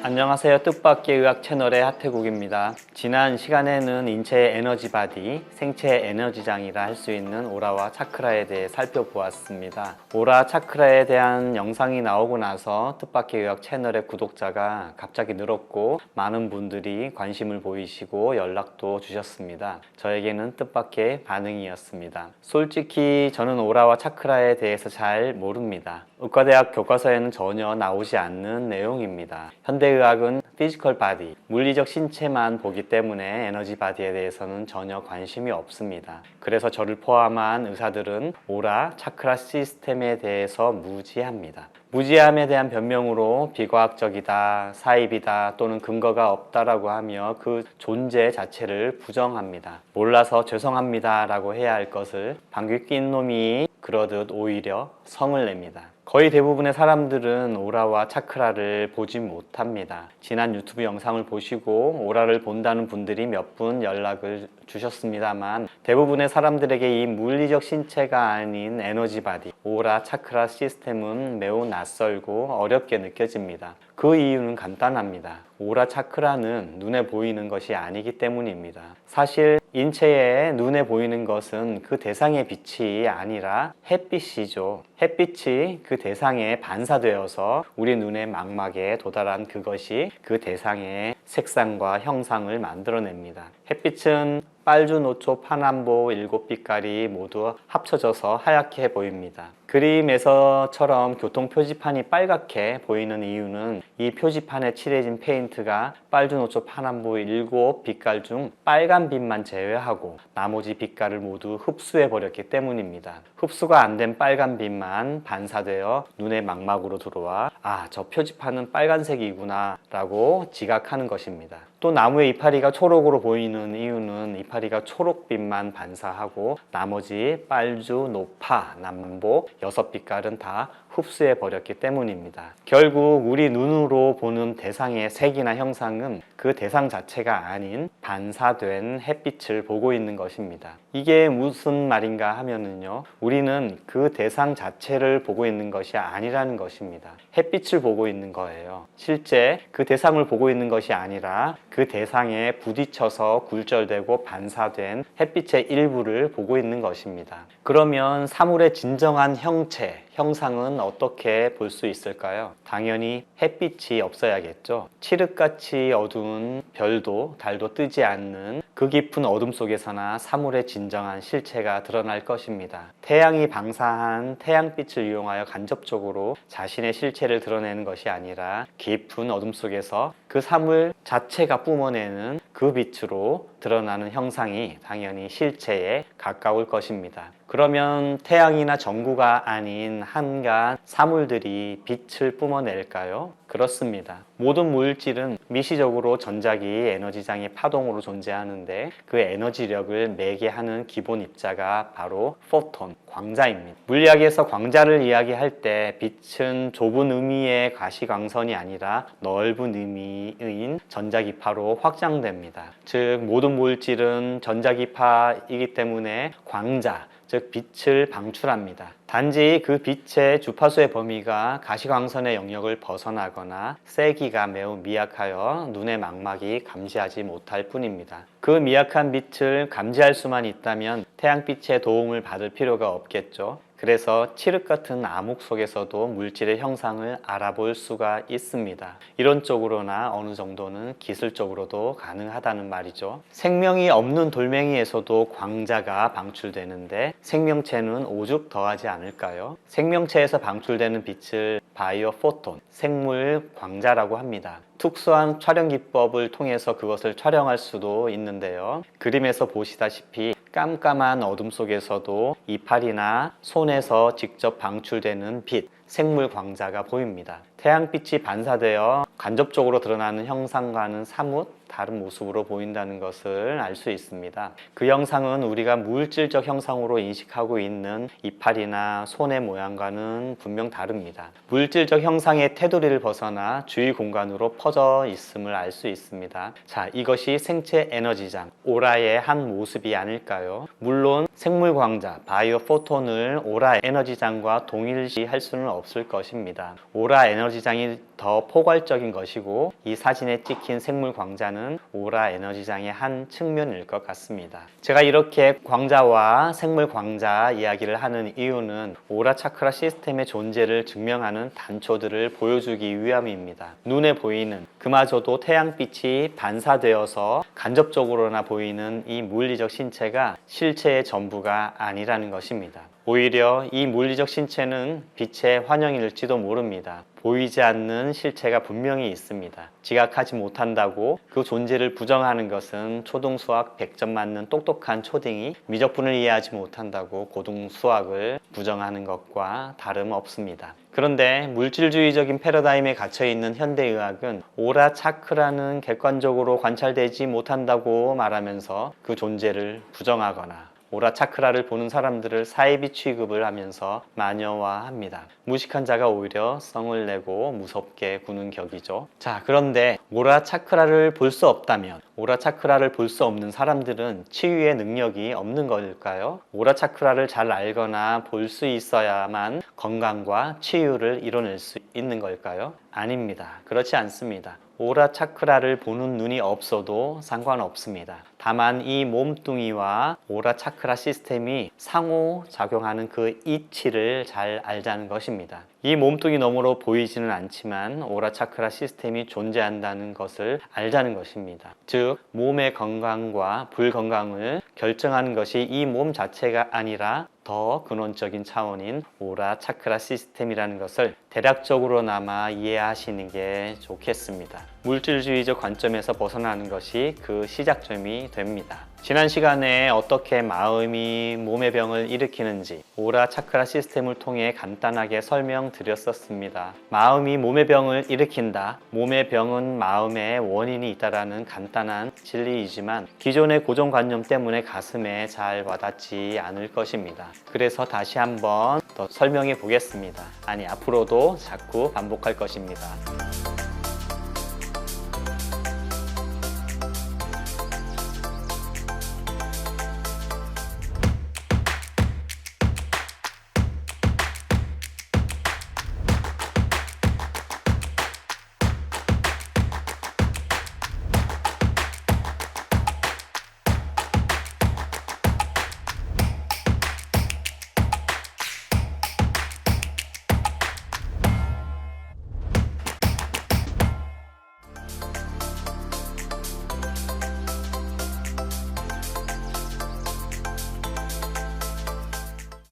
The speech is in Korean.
안녕하세요. 뜻밖의 의학 채널의 하태국입니다. 지난 시간에는 인체의 에너지 바디, 생체의 에너지장이라 할 수 있는 오라와 차크라에 대해 살펴보았습니다. 오라 차크라에 대한 영상이 나오고 나서 뜻밖의 의학 채널의 구독자가 갑자기 늘었고 많은 분들이 관심을 보이시고 연락도 주셨습니다. 저에게는 뜻밖의 반응이었습니다. 솔직히 저는 오라와 차크라에 대해서 잘 모릅니다. 의과대학 교과서에는 전혀 나오지 않는 내용입니다. 현대의학은 피지컬 바디, 물리적 신체만 보기 때문에 에너지 바디에 대해서는 전혀 관심이 없습니다. 그래서 저를 포함한 의사들은 오라, 차크라 시스템에 대해서 무지합니다. 무지함에 대한 변명으로 비과학적이다, 사입이다 또는 근거가 없다라고 하며 그 존재 자체를 부정합니다. 몰라서 죄송합니다 라고 해야 할 것을 방귀 낀 놈이 그러듯 오히려 성을 냅니다. 거의 대부분의 사람들은 오라와 차크라를 보지 못합니다. 지난 유튜브 영상을 보시고 오라를 본다는 분들이 몇 분 연락을 주셨습니다만 대부분의 사람들에게 이 물리적 신체가 아닌 에너지 바디, 오라, 차크라 시스템은 매우 낯설고 어렵게 느껴집니다. 그 이유는 간단합니다. 오라 차크라는 눈에 보이는 것이 아니기 때문입니다. 사실 인체에 눈에 보이는 것은 그 대상의 빛이 아니라 햇빛이죠. 햇빛이 그 대상에 반사되어서 우리 눈의 망막에 도달한 그것이 그 대상의 색상과 형상을 만들어냅니다. 햇빛은 빨주, 노초, 파남보 7빛깔이 모두 합쳐져서 하얗게 보입니다. 그림에서처럼 교통표지판이 빨갛게 보이는 이유는 이 표지판에 칠해진 페인트가 빨주, 노초, 파남보 7빛깔 중 빨간 빛만 제외하고 나머지 빛깔을 모두 흡수해 버렸기 때문입니다. 흡수가 안 된 빨간 빛만 반사되어 눈의 망막으로 들어와 저 표지판은 빨간색이구나 라고 지각하는 것입니다. 또 나무의 이파리가 초록으로 보이는 이유는 이파리가 초록빛만 반사하고 나머지 빨주, 노파, 남보 6빛깔은 다 흡수해 버렸기 때문입니다. 결국 우리 눈으로 보는 대상의 색이나 형상은 그 대상 자체가 아닌 반사된 햇빛을 보고 있는 것입니다. 이게 무슨 말인가 하면은요, 우리는 그 대상 자체를 보고 있는 것이 아니라는 것입니다. 햇빛을 보고 있는 거예요. 실제 그 대상을 보고 있는 것이 아니라 그 대상에 부딪혀서 굴절되고 반사된 햇빛의 일부를 보고 있는 것입니다. 그러면 사물의 진정한 형체, 형상은 어떻게 볼 수 있을까요? 당연히 햇빛이 없어야겠죠. 칠흑같이 어두운 별도, 달도 뜨지 않는 그 깊은 어둠 속에서나 사물의 진정한 실체가 드러날 것입니다. 태양이 방사한 태양빛을 이용하여 간접적으로 자신의 실체를 드러내는 것이 아니라 깊은 어둠 속에서 그 사물 자체가 뿜어내는 그 빛으로 드러나는 형상이 당연히 실체에 가까울 것입니다. 그러면 태양이나 전구가 아닌 한간 사물들이 빛을 뿜어낼까요? 그렇습니다. 모든 물질은 미시적으로 전자기 에너지장의 파동으로 존재하는데 그 에너지력을 매개하는 기본 입자가 바로 포톤, 광자입니다. 물리학에서 광자를 이야기할 때 빛은 좁은 의미의 가시광선이 아니라 넓은 의미인 전자기파로 확장됩니다. 즉 모든 물질은 전자기파이기 때문에 광자, 즉 빛을 방출합니다. 단지 그 빛의 주파수의 범위가 가시광선의 영역을 벗어나거나 세기가 매우 미약하여 눈의 망막이 감지하지 못할 뿐입니다. 그 미약한 빛을 감지할 수만 있다면 태양빛의 도움을 받을 필요가 없겠죠. 그래서 칠흑 같은 암흑 속에서도 물질의 형상을 알아볼 수가 있습니다. 이론적으로나 어느 정도는 기술적으로도 가능하다는 말이죠. 생명이 없는 돌멩이에서도 광자가 방출되는데 생명체는 오죽 더하지 않을까요? 생명체에서 방출되는 빛을 바이오 포톤, 생물 광자라고 합니다. 특수한 촬영 기법을 통해서 그것을 촬영할 수도 있는데요. 그림에서 보시다시피 깜깜한 어둠 속에서도 이파리나 손에서 직접 방출되는 빛, 생물 광자가 보입니다. 태양빛이 반사되어 간접적으로 드러나는 형상과는 사뭇 다른 모습으로 보인다는 것을 알 수 있습니다. 그 형상은 우리가 물질적 형상으로 인식하고 있는 이빨이나 손의 모양과는 분명 다릅니다. 물질적 형상의 테두리를 벗어나 주위 공간으로 퍼져 있음을 알 수 있습니다. 자, 이것이 생체 에너지장, 오라의 한 모습이 아닐까요? 물론 생물 광자, 바이오 포톤을 오라 에너지장과 동일시할 수는 없을 것입니다. 오라 에너지장이 더 포괄적인 것이고 이 사진에 찍힌 생물 광자는 오라 에너지장의 한 측면일 것 같습니다. 제가 이렇게 광자와 생물 광자 이야기를 하는 이유는 오라 차크라 시스템의 존재를 증명하는 단초들을 보여주기 위함입니다. 눈에 보이는, 그마저도 태양빛이 반사되어서 간접적으로나 보이는 이 물리적 신체가 실체의 전부가 아니라는 것입니다. 오히려 이 물리적 신체는 빛의 환영일지도 모릅니다. 보이지 않는 실체가 분명히 있습니다. 지각하지 못한다고 그 존재를 부정하는 것은 초등수학 100점 맞는 똑똑한 초딩이 미적분을 이해하지 못한다고 고등수학을 부정하는 것과 다름없습니다. 그런데 물질주의적인 패러다임에 갇혀있는 현대의학은 오라 차크라는 객관적으로 관찰되지 못한다고 말하면서 그 존재를 부정하거나 오라 차크라를 보는 사람들을 사이비 취급을 하면서 마녀화합니다. 무식한 자가 오히려 성을 내고 무섭게 구는 격이죠. 자, 그런데 오라 차크라를 볼 수 없다면, 오라 차크라를 볼 수 없는 사람들은 치유의 능력이 없는 걸까요? 오라 차크라를 잘 알거나 볼 수 있어야만 건강과 치유를 이뤄낼 수 있는 걸까요? 아닙니다. 그렇지 않습니다. 오라 차크라를 보는 눈이 없어도 상관없습니다. 다만 이 몸뚱이와 오라 차크라 시스템이 상호작용하는 그 이치를 잘 알자는 것입니다. 이 몸뚱이 너머로 보이지는 않지만 오라 차크라 시스템이 존재한다는 것을 알자는 것입니다. 즉, 몸의 건강과 불건강을 결정하는 것이 이 몸 자체가 아니라 더 근원적인 차원인 오라 차크라 시스템이라는 것을 대략적으로나마 이해하시는 게 좋겠습니다. 물질주의적 관점에서 벗어나는 것이 그 시작점이 됩니다. 지난 시간에 어떻게 마음이 몸의 병을 일으키는지 오라 차크라 시스템을 통해 간단하게 설명드렸었습니다. 마음이 몸의 병을 일으킨다. 몸의 병은 마음의 원인이 있다라는 간단한 진리이지만 기존의 고정관념 때문에 가슴에 잘 와닿지 않을 것입니다. 그래서 다시 한번 더 설명해 보겠습니다. 아니, 앞으로도 자꾸 반복할 것입니다.